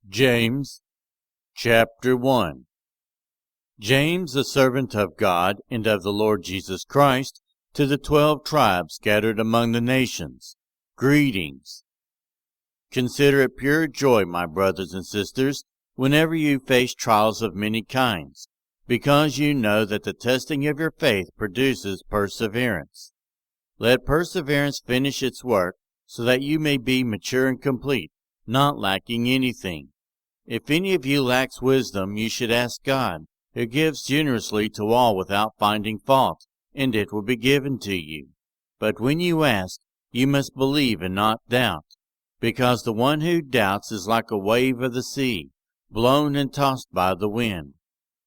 James chapter 1. James, a servant of God and of the Lord Jesus Christ, to the 12 tribes scattered among the nations, greetings. Consider it pure joy, my brothers and sisters, whenever you face trials of many kinds, because you know that the testing of your faith produces perseverance. Let perseverance finish its work, so that you may be mature and complete, not lacking anything. If any of you lacks wisdom, you should ask God, who gives generously to all without finding fault, and it will be given to you. But when you ask, you must believe and not doubt, because the one who doubts is like a wave of the sea, blown and tossed by the wind.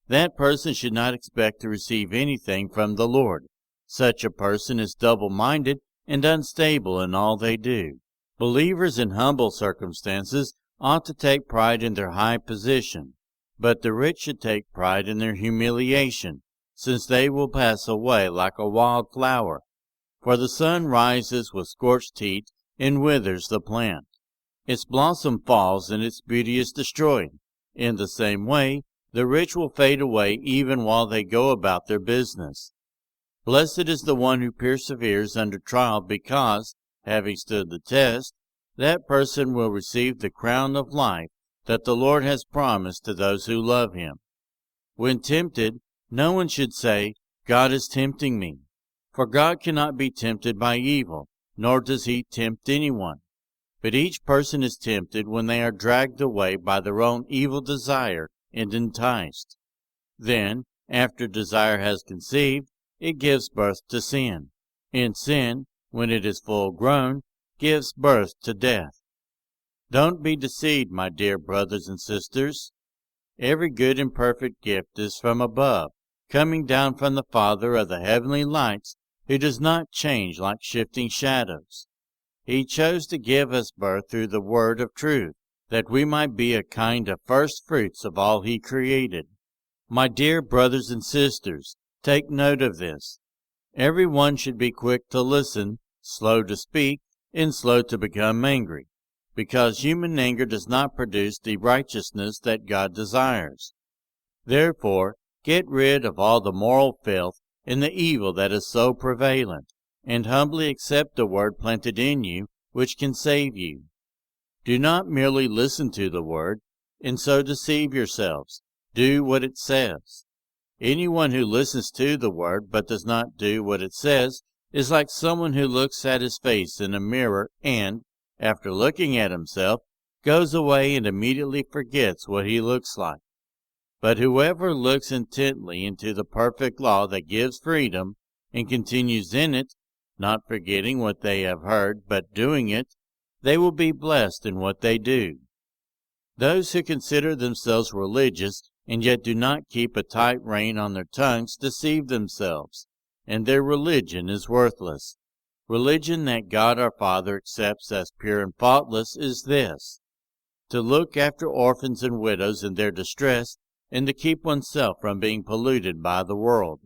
That person should not expect to receive anything from the Lord. Such a person is double-minded and unstable in all they do. Believers in humble circumstances ought to take pride in their high position, but the rich should take pride in their humiliation, since they will pass away like a wild flower. For the sun rises with scorched heat and withers the plant. Its blossom falls and its beauty is destroyed. In the same way, the rich will fade away even while they go about their business. Blessed is the one who perseveres under trial, because, having stood the test, that person will receive the crown of life that the Lord has promised to those who love him. When tempted, no one should say, God is tempting me. For God cannot be tempted by evil, nor does he tempt anyone. But each person is tempted when they are dragged away by their own evil desire and enticed. Then, after desire has conceived, it gives birth to sin. And sin, when it is full grown, gives birth to death. Don't be deceived, my dear brothers and sisters. Every good and perfect gift is from above, coming down from the Father of the heavenly lights, who does not change like shifting shadows. He chose to give us birth through the word of truth, that we might be a kind of first fruits of all he created. My dear brothers and sisters, take note of this. Every one should be quick to listen, slow to speak, and slow to become angry, because human anger does not produce the righteousness that God desires. Therefore, get rid of all the moral filth and the evil that is so prevalent, and humbly accept the word planted in you, which can save you. Do not merely listen to the word, and so deceive yourselves. Do what it says. Anyone who listens to the word but does not do what it says is like someone who looks at his face in a mirror and, after looking at himself, goes away and immediately forgets what he looks like. But whoever looks intently into the perfect law that gives freedom, and continues in it, not forgetting what they have heard, but doing it, they will be blessed in what they do. Those who consider themselves religious and yet do not keep a tight rein on their tongues deceive themselves, and their religion is worthless. Religion that God our Father accepts as pure and faultless is this: to look after orphans and widows in their distress, and to keep oneself from being polluted by the world.